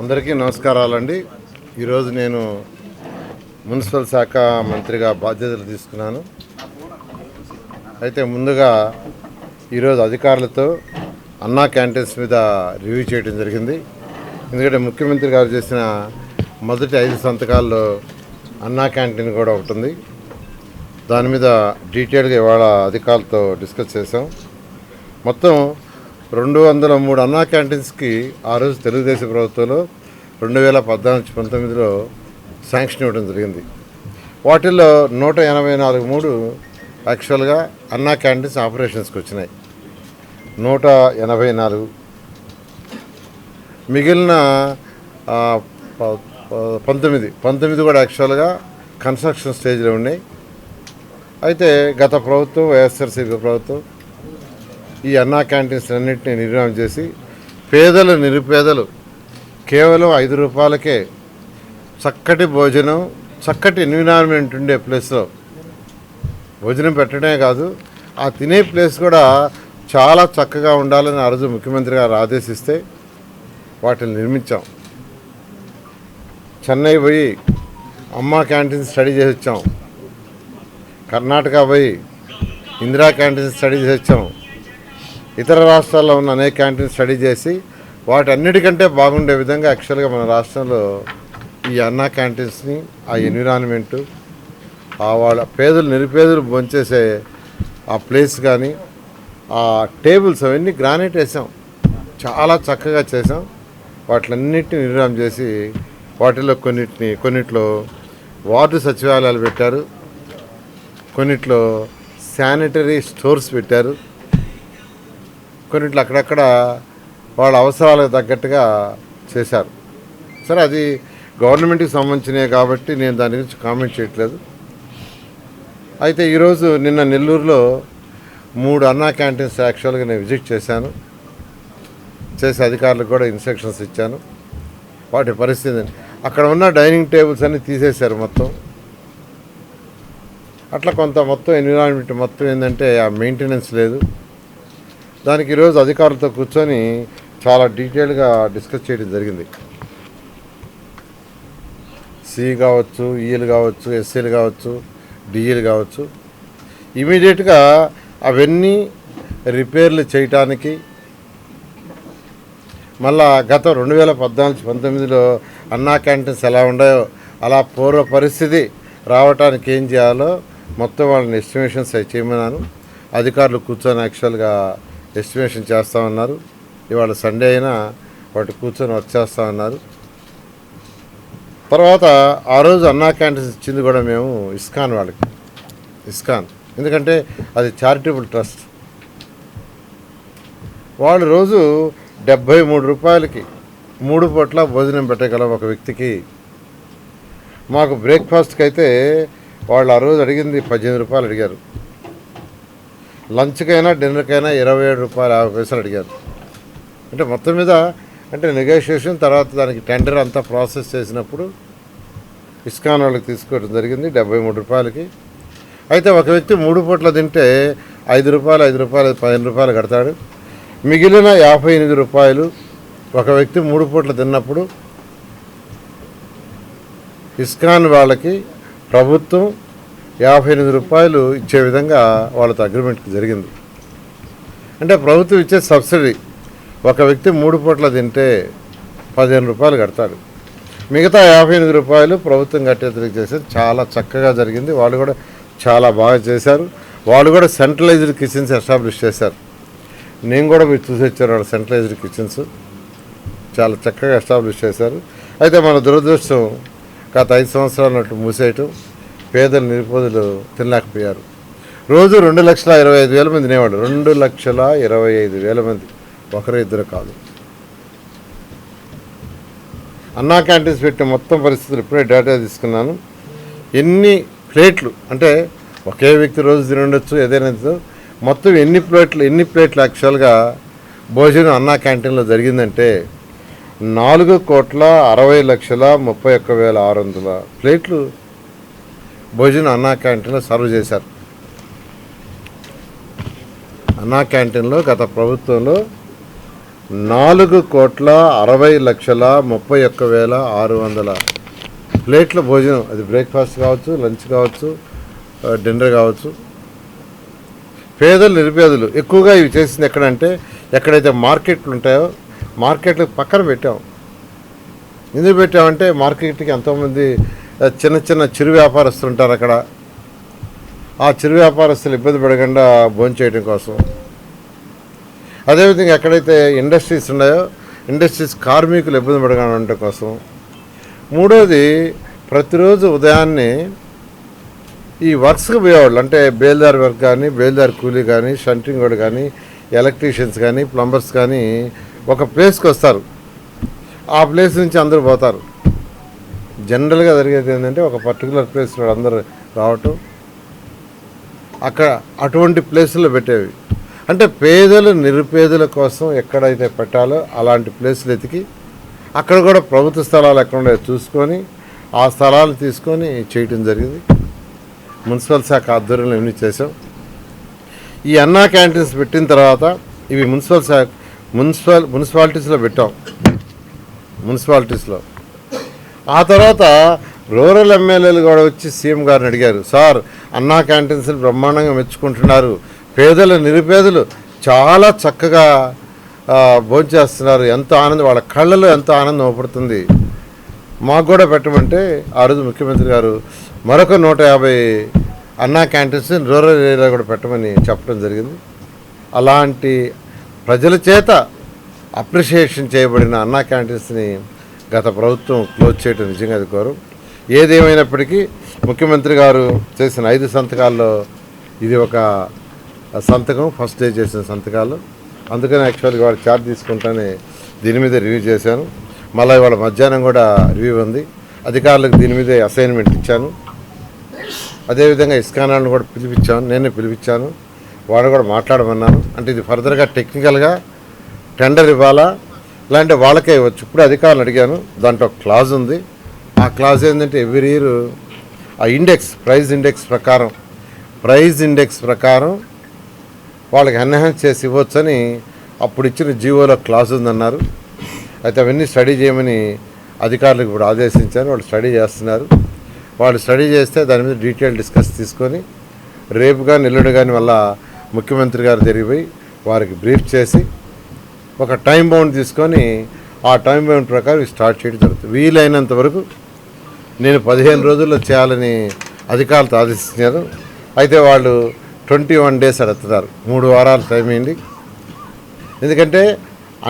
అందరికీ నమస్కారాలండి. ఈరోజు నేను మున్సిపల్ శాఖ మంత్రిగా బాధ్యతలు తీసుకున్నాను. అయితే ముందుగా ఈరోజు అధికారులతో అన్నా క్యాంటీన్స్ మీద రివ్యూ చేయడం జరిగింది. ఎందుకంటే ముఖ్యమంత్రి గారు చేసిన మొదటి 5 సంతకాల్లో అన్నా క్యాంటీన్ కూడా ఒకటి ఉంది. దాని మీద డీటెయిల్గా ఇవాళ అధికారులతో డిస్కస్ చేసాం. మొత్తం 203 అన్నా క్యాంటీన్స్కి ఆ రోజు తెలుగుదేశం ప్రభుత్వంలో 2014-19లో శాంక్షన్ ఇవ్వడం జరిగింది. వాటిల్లో 184 యాక్చువల్గా అన్నా క్యాంటీన్స్ ఆపరేషన్స్కి వచ్చినాయి. 184 మిగిలిన 19 కూడా యాక్చువల్గా కన్స్ట్రక్షన్ స్టేజ్లో ఉన్నాయి. అయితే గత ప్రభుత్వం వైఎస్ఆర్సీపీ ప్రభుత్వం ఈ అన్నా క్యాంటీన్స్ అన్నింటినీ నిర్మాణం చేసి పేదలు నిరుపేదలు కేవలం 5 రూపాయలకే చక్కటి భోజనం, చక్కటి ఎన్విరాన్మెంట్ ఉండే ప్లేస్లో భోజనం పెట్టడమే కాదు, ఆ తినే ప్లేస్ కూడా చాలా చక్కగా ఉండాలని ఆ రోజు ముఖ్యమంత్రి గారు ఆదేశిస్తే వాటిని నిర్మించాం. చెన్నై పోయి అమ్మా క్యాంటీన్ స్టడీ చేసి వచ్చాం. కర్ణాటక పోయి ఇందిరా క్యాంటీన్ స్టడీ చేసి వచ్చాం. ఇతర రాష్ట్రాల్లో ఉన్న అనేక క్యాంటీన్ స్టడీ చేసి వాటి అన్నిటికంటే బాగుండే విధంగా యాక్చువల్గా మన రాష్ట్రంలో ఈ అన్నా క్యాంటీన్స్ని, ఆ ఎన్విరాన్మెంటు, వాళ్ళ పేదలు నిరుపేదలు భోంచేసే ఆ ప్లేస్ కానీ, ఆ టేబుల్స్ అవన్నీ గ్రానైట్ వేసాం. చాలా చక్కగా చేసాం. వాటిలన్నిటిని నిర్మాణం చేసి వాటిలో కొన్నిట్లో వార్డు సచివాలయాలు పెట్టారు, కొన్నిట్లో శానిటరీ స్టోర్స్ పెట్టారు, కొన్నిట్లో అక్కడక్కడ వాళ్ళ అవసరాలకు తగ్గట్టుగా చేశారు. సరే, అది గవర్నమెంట్కి సంబంధించినవి కాబట్టి నేను దాని గురించి కామెంట్ చేయట్లేదు. అయితే ఈరోజు నిన్న నెల్లూరులో 3 అన్నా క్యాంటీన్స్ యాక్చువల్గా నేను విజిట్ చేశాను. చేసి అధికారులకు కూడా ఇన్స్ట్రక్షన్స్ ఇచ్చాను. వాటి పరిస్థితి అక్కడ ఉన్న డైనింగ్ టేబుల్స్ అన్నీ తీసేశారు మొత్తం. అట్లా మొత్తం ఎన్విరాన్మెంట్ మొత్తం ఏంటంటే ఆ మెయింటెనెన్స్ లేదు. దానికి ఈరోజు అధికారులతో కూర్చొని చాలా డీటెయిల్గా డిస్కస్ చేయడం జరిగింది. సిఈ కావచ్చు, ఈఎలు కావచ్చు, ఎస్సీలు కావచ్చు, డిఈలు కావచ్చు, ఇమీడియట్గా అవన్నీ రిపేర్లు చేయటానికి, మళ్ళా గత 2014-19లో అన్నా క్యాంటీన్స్ ఎలా ఉన్నాయో అలా పూర్వ పరిస్థితి రావటానికి ఏం చేయాలో మొత్తం వాళ్ళని ఎస్టిమేషన్స్ అవి చేయమన్నాను. అధికారులు కూర్చొని యాక్చువల్గా ఎస్టిమేషన్ చేస్తామన్నారు. ఇవాళ సండే అయినా వాటి కూర్చొని వర్క్ చేస్తామన్నారు. తర్వాత ఆ రోజు అన్నా క్యాంటీన్స్ ఇచ్చింది కూడా మేము ఇస్కాన్ వాళ్ళకి. ఎందుకంటే అది చారిటబుల్ ట్రస్ట్. వాళ్ళు రోజు 73 రూపాయలకి 3 పూట్ల భోజనం పెట్టగలం ఒక వ్యక్తికి. మాకు బ్రేక్ఫాస్ట్కి అయితే వాళ్ళు ఆ రోజు అడిగింది 18 రూపాయలు అడిగారు. లంచ్కైనా డిన్నర్కైనా 27 రూపాయలు 50 పైసలు అడిగారు. అంటే మొత్తం మీద అంటే నెగోషియేషన్ తర్వాత దానికి టెండర్ అంతా ప్రాసెస్ చేసినప్పుడు ఇస్కాన్ వాళ్ళకి తీసుకోవడం జరిగింది 73 రూపాయలకి. అయితే ఒక వ్యక్తి 3 పూట్ల తింటే 5 రూపాయలు 15 రూపాయలు కడతాడు. మిగిలిన 58 రూపాయలు ఒక వ్యక్తి 3 పూట్ల తిన్నప్పుడు ఇస్కాన్ వాళ్ళకి ప్రభుత్వం 58 రూపాయలు ఇచ్చే విధంగా వాళ్ళతో అగ్రిమెంట్కి జరిగింది. అంటే ప్రభుత్వం ఇచ్చే సబ్సిడీ ఒక వ్యక్తి 3 పూట్ల తింటే 15 రూపాయలు కడతాడు. మిగతా 58 రూపాయలు ప్రభుత్వం కట్టేందుకు చేసేది చాలా చక్కగా జరిగింది. వాళ్ళు కూడా చాలా బాగా చేశారు. వాళ్ళు కూడా సెంట్రలైజ్డ్ కిచెన్స్ ఎస్టాబ్లిష్ చేశారు. నేను కూడా మీరు చూసి వచ్చారు. వాళ్ళ సెంట్రలైజ్డ్ కిచెన్స్ చాలా చక్కగా ఎస్టాబ్లిష్ చేశారు. అయితే మన దురదృష్టం గత 5 సంవత్సరాలు మూసేయటం, పేదలు నిరుపేదలు తినలేకపోయారు. రోజు 2,25,000 మంది తినేవాడు. 2,25,000 మంది, ఒకరు ఇద్దరు కాదు. అన్నా క్యాంటీన్స్ పెట్టే మొత్తం పరిస్థితులు ఇప్పుడే డేటా తీసుకున్నాను. ఎన్ని ప్లేట్లు అంటే ఒకే వ్యక్తి రోజు తిని ఉండొచ్చు, ఏదైనా మొత్తం ఎన్ని ప్లేట్లు యాక్చువల్గా భోజనం అన్నా క్యాంటీన్లో జరిగిందంటే 4,60,31,600 ప్లేట్లు భోజనం అన్నా క్యాంటీన్లో సర్వ్ చేశారు. అన్నా క్యాంటీన్లో గత ప్రభుత్వంలో 4,60,31,600 ప్లేట్ల భోజనం. అది బ్రేక్ఫాస్ట్ కావచ్చు, లంచ్ కావచ్చు, డిన్నర్ కావచ్చు. పేదలు నిరుపేదలు ఎక్కువగా ఇవి చేసింది ఎక్కడంటే, ఎక్కడైతే మార్కెట్లు ఉంటాయో మార్కెట్లకు పక్కన పెట్టాం. ఎందుకు పెట్టామంటే మార్కెట్కి ఎంతోమంది చిన్న చిన్న చిరు వ్యాపారస్తులు ఉంటారు అక్కడ. ఆ చిరు వ్యాపారస్తులు ఇబ్బంది పడకుండా భోంచేయడం కోసం. అదేవిధంగా ఎక్కడైతే ఇండస్ట్రీస్ ఉన్నాయో ఇండస్ట్రీస్ కార్మికులు ఇబ్బంది పడకుండా ఉండటం కోసం. మూడోది, ప్రతిరోజు ఉదయాన్నే ఈ వర్క్స్కి పోయేవాళ్ళు, అంటే బేల్దార్ వర్క్ కానీ, బేల్దార్ కూలీ కానీ, షంటింగ్ వాడు కానీ, ఎలక్ట్రీషియన్స్ కానీ, ప్లంబర్స్ కానీ ఒక ప్లేస్కి వస్తారు. ఆ ప్లేస్ నుంచి అందరూ పోతారు. జనరల్గా జరిగేది ఏంటంటే ఒక పర్టికులర్ ప్లేస్లో అందరూ రావటం, అక్కడ అటువంటి ప్లేసుల్లో పెట్టేవి. అంటే పేదలు నిరుపేదల కోసం ఎక్కడైతే పెట్టాలో అలాంటి ప్లేసులు ఎతికి అక్కడ కూడా ప్రభుత్వ స్థలాలు ఎక్కడ ఉన్నాయో చూసుకొని ఆ స్థలాలు తీసుకొని చేయటం జరిగింది. మున్సిపల్ శాఖ ఆధ్వర్యంలో ఇవన్నీ చేసాం. ఈ అన్నా క్యాంటీన్స్ పెట్టిన తర్వాత ఇవి మున్సిపాలిటీస్లో పెట్టాం. మున్సిపాలిటీస్లో ఆ తర్వాత రూరల్ ఎమ్మెల్యేలు కూడా వచ్చి సీఎం గారిని అడిగారు, సార్ అన్నా క్యాంటీన్స్ని బ్రహ్మాండంగా మెచ్చుకుంటున్నారు, పేదలు నిరుపేదలు చాలా చక్కగా భోంచేస్తున్నారు, ఎంతో ఆనందం, వాళ్ళ కళ్ళలో ఎంతో ఆనందం అవపడుతుంది, మాకు కూడా పెట్టమంటే ఆ రోజు ముఖ్యమంత్రి గారు మరొక 150 అన్నా క్యాంటీన్స్ రూరల్ ఏరియాలో కూడా పెట్టమని చెప్పడం జరిగింది. అలాంటి ప్రజల చేత అప్రిషియేషన్ చేయబడిన అన్నా క్యాంటీన్స్ని గత ప్రభుత్వం క్లోజ్ చేయడం నిజంగా అది కోరం. ఏదేమైనప్పటికీ ముఖ్యమంత్రి గారు చేసిన 5 సంతకాల్లో ఇది ఒక సంతకం, ఫస్ట్ డే చేసిన సంతకాలు. అందుకని యాక్చువల్గా వాడు ఛార్జ్ తీసుకుంటానే దీని మీద రివ్యూ చేశాను. మళ్ళీ ఇవాళ మధ్యాహ్నం కూడా రివ్యూ ఉంది. అధికారులకు దీని మీద అసైన్మెంట్ ఇచ్చాను. అదేవిధంగా ఇస్కానాలను కూడా పిలిపించాను, నేనే పిలిపించాను, వాడు కూడా మాట్లాడమన్నాను. అంటే ఇది ఫర్దర్గా టెక్నికల్గా టెండర్ ఇవ్వాలా ఇలాంటి వాళ్ళకే ఇవ్వచ్చు. ఇప్పుడు అధికారులు అడిగాను, దాంట్లో ఒక క్లాజ్ ఉంది. ఆ క్లాజ్ ఏంటంటే ఎవ్రీ ఇయర్ ఆ ఇండెక్స్, ప్రైజ్ ఇండెక్స్ ప్రకారం వాళ్ళకి ఎన్హాన్స్ చేసి ఇవ్వచ్చని అప్పుడు ఇచ్చిన జీవోలో క్లాజ్ ఉందన్నారు. అయితే అవన్నీ స్టడీ చేయమని అధికారులకు ఇప్పుడు ఆదేశించాను. వాళ్ళు స్టడీ చేస్తున్నారు. వాళ్ళు స్టడీ చేస్తే దాని మీద డీటెయిల్ డిస్కస్ తీసుకొని రేపు కానీ ఎల్లుండి కానీ వల్ల ముఖ్యమంత్రి గారు జరిగిపోయి వారికి బ్రీఫ్ చేసి ఒక టైం బౌండ్ తీసుకొని ఆ టైం బౌండ్ ప్రకారం స్టార్ట్ చేయడం జరుగుతుంది. వీలైనంత వరకు నేను 15 రోజుల్లో చేయాలని అధికారులతో ఆదేశించారు. అయితే వాళ్ళు 21 డేస్ అడుగుతున్నారు. 3 వారాలు టైం అయింది. ఎందుకంటే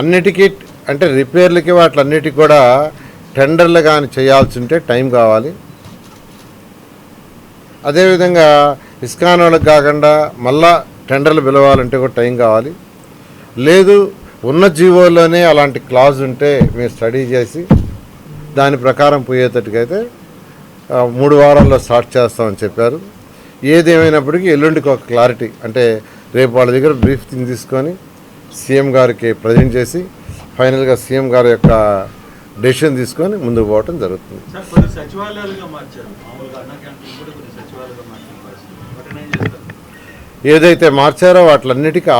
అన్నిటికీ అంటే రిపేర్లకి వాటిలన్నిటికీ కూడా టెండర్లు కానీ చేయాల్సి ఉంటే టైం కావాలి. అదేవిధంగా ఇస్కాన్ వాళ్ళకి కాకుండా మళ్ళా టెండర్లు పిలవాలంటే కూడా టైం కావాలి. లేదు ఉన్న జీవోలోనే అలాంటి క్లాజ్ ఉంటే మేము స్టడీ చేసి దాని ప్రకారం పోయేటట్టుకైతే 3 వారాల్లో స్టార్ట్ చేస్తామని చెప్పారు. ఏదేమైనప్పటికీ ఎల్లుండికి ఒక క్లారిటీ, అంటే రేపు వాళ్ళ దగ్గర బ్రీఫింగ్ తీసుకొని సీఎం గారికి ప్రజెంట్ చేసి ఫైనల్గా సీఎం గారి యొక్క డెసిషన్ తీసుకొని ముందుకు పోవటం జరుగుతుంది. ఏదైతే మార్చారో వాటిలన్నిటికీ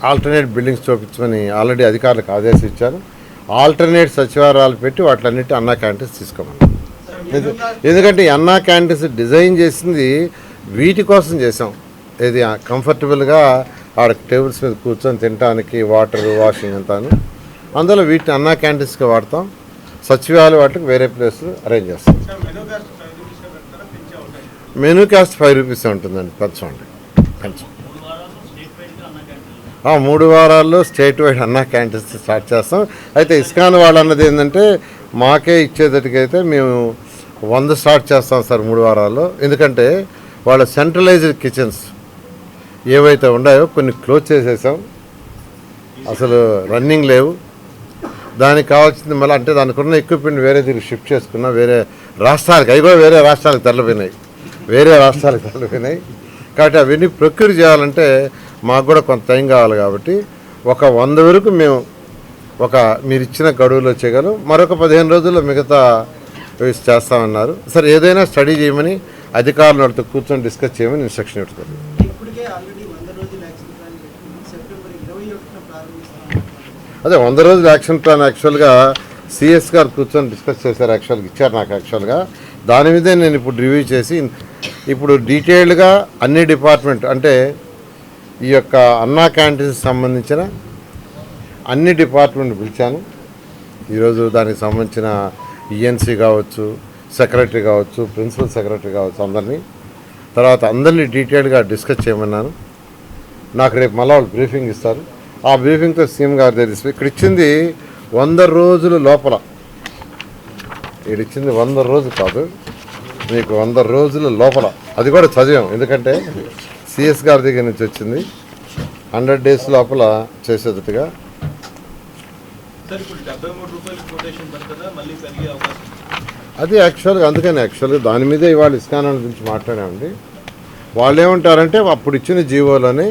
ఆల్టర్నేట్ బిల్డింగ్స్ చూపించమని ఆల్రెడీ అధికారులకు ఆదేశించారు. ఆల్టర్నేట్ సచివాలయాలు పెట్టి వాటిలన్నిటి అన్నా క్యాంటీన్స్ తీసుకోమన్నారు. ఎందుకంటే అన్నా క్యాంటీన్స్ డిజైన్ చేసింది వీటి కోసం చేసాం. ఇది కంఫర్టబుల్గా ఆడ టేబుల్స్ మీద కూర్చొని తినడానికి, వాటర్, వాషింగ్ అంతాను. అందులో వీటిని అన్నా క్యాంటీన్స్కి వాడతాం. సచివాలయ వాటికి వేరే ప్లేస్ అరేంజ్ చేస్తాం. మెనూ కాస్ట్ 5 రూపీస్ ఉంటుందండి. పెంచండి 3 వారాల్లో స్టేట్ వైడ్ అన్నా క్యాంటీన్స్ స్టార్ట్ చేస్తాం. అయితే ఇస్కాన్ వాళ్ళు అన్నది ఏంటంటే మాకే ఇచ్చేటట్టుకైతే మేము 100 స్టార్ట్ చేస్తాం సార్ 3 వారాల్లో. ఎందుకంటే వాళ్ళ సెంట్రలైజ్డ్ కిచెన్స్ ఏవైతే ఉన్నాయో కొన్ని క్లోజ్ చేసేసాం, అసలు రన్నింగ్ లేవు. దానికి కావాల్సింది మళ్ళీ అంటే దానికి ఉన్న ఎక్విప్మెంట్ వేరే దగ్గర షిఫ్ట్ చేసుకున్నాం, వేరే రాష్ట్రాలకు. అవి కూడా వేరే రాష్ట్రాలకు తరలిపోయినాయి. కాబట్టి అవన్నీ ప్రొక్యూర్ చేయాలంటే మాకు కూడా కొంత టైం కావాలి. కాబట్టి ఒక 100 వరకు మేము మీరు ఇచ్చిన గడువులో చేయగలం. మరొక 15 రోజుల్లో మిగతా చేస్తామన్నారు. సరే ఏదైనా స్టడీ చేయమని అధికారులు వాళ్ళతో కూర్చొని డిస్కస్ చేయమని ఇన్స్ట్రక్షన్ ఇవ్వలేదు. అదే 100 రోజుల యాక్షన్ ప్లాన్ యాక్చువల్గా సిఎస్ గారు కూర్చొని డిస్కస్ చేశారు, యాక్చువల్గా ఇచ్చారు నాకు. యాక్చువల్గా దాని మీదే నేను ఇప్పుడు రివ్యూ చేసి ఇప్పుడు డీటెయిల్డ్గా అన్ని డిపార్ట్మెంట్ అంటే ఈ యొక్క అన్నా క్యాంటీన్స్ సంబంధించిన అన్ని డిపార్ట్మెంట్ పిలిచాను ఈరోజు. దానికి సంబంధించిన ఈఎన్సీ కావచ్చు, సెక్రటరీ కావచ్చు, ప్రిన్సిపల్ సెక్రటరీ కావచ్చు, అందరినీ తర్వాత అందరినీ డీటెయిల్గా డిస్కస్ చేయమన్నాను. నాకు రేపు మళ్ళీ వాళ్ళు బ్రీఫింగ్ ఇస్తారు. ఆ బ్రీఫింగ్తో సీఎం గారి దగ్గర ఇక్కడ ఇచ్చింది 100 రోజుల లోపల, ఇక్కడ ఇచ్చింది 100 రోజులు కాదు, మీకు 100 రోజుల లోపల. అది కూడా చదివాం, ఎందుకంటే సిఎస్ గారి దగ్గర నుంచి వచ్చింది. 100 డేస్ లోపల చేసేటట్టుగా. అది యాక్చువల్గా అందుకని యాక్చువల్గా దాని మీదే ఇవాళ ఇస్కాన్ గురించి మాట్లాడామండి. వాళ్ళు ఏమంటారంటే అప్పుడు ఇచ్చిన జీవోలోని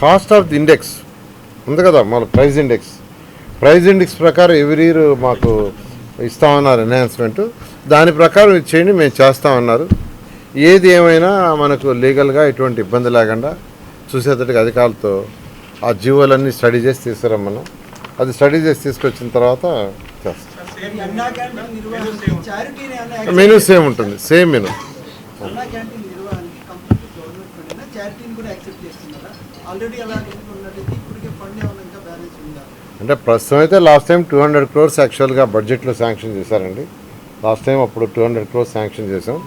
కాస్ట్ ఆఫ్ ది ఇండెక్స్ ఉంది కదా, మన ప్రైస్ ఇండెక్స్ ప్రకారం ఎవ్రీ ఇయర్ మాకు ఇస్తామన్నారు ఎన్హాన్స్మెంట్. దాని ప్రకారం ఇచ్చేయండి, మేము చేస్తామన్నారు. ఏది ఏమైనా మనకు లీగల్గా ఎటువంటి ఇబ్బంది లేకుండా చూసేటట్టుగా అధికారులతో ఆ జీవోలన్నీ స్టడీ చేసి తీసుకురమ్మన్నాం. అది స్టడీ చేసి తీసుకొచ్చిన తర్వాత చేస్తాం. మెనూ సేమ్ ఉంటుంది, సేమ్ మెనూ. అంటే ప్రస్తుతం అయితే లాస్ట్ టైం 200 crores యాక్చువల్గా బడ్జెట్లో శాంక్షన్ చేశారండి. లాస్ట్ టైం అప్పుడు 200 crores శాంక్షన్ చేసాం.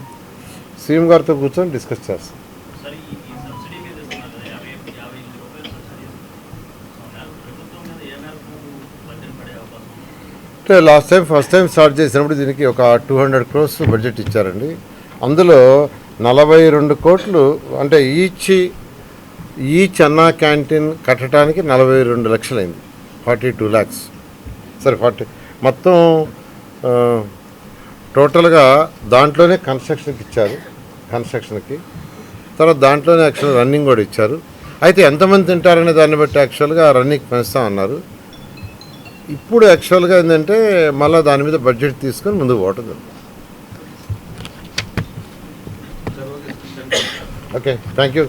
సీఎం గారితో కూర్చొని డిస్కస్ చేస్తాం. అంటే ఫస్ట్ టైం స్టార్ట్ చేసినప్పుడు దీనికి ఒక 200 crores బడ్జెట్ ఇచ్చారండి. అందులో 42 కోట్లు అంటే ఈచ్ అన్నా క్యాంటీన్ కట్టడానికి 42 లక్షలైంది, 42 lakhs. సరే 40 మొత్తం టోటల్గా దాంట్లోనే కన్స్ట్రక్షన్కి ఇచ్చారు, కన్స్ట్రక్షన్కి. తర్వాత దాంట్లోనే యాక్చువల్గా రన్నింగ్ కూడా ఇచ్చారు. అయితే ఎంతమంది తింటారనే దాన్ని బట్టి యాక్చువల్గా రన్నింగ్ పెంచుతామన్నారు. ఇప్పుడు యాక్చువల్గా ఏంటంటే మళ్ళీ దాని మీద బడ్జెట్ తీసుకొని ముందుకు పోవటం. Okay, thank you.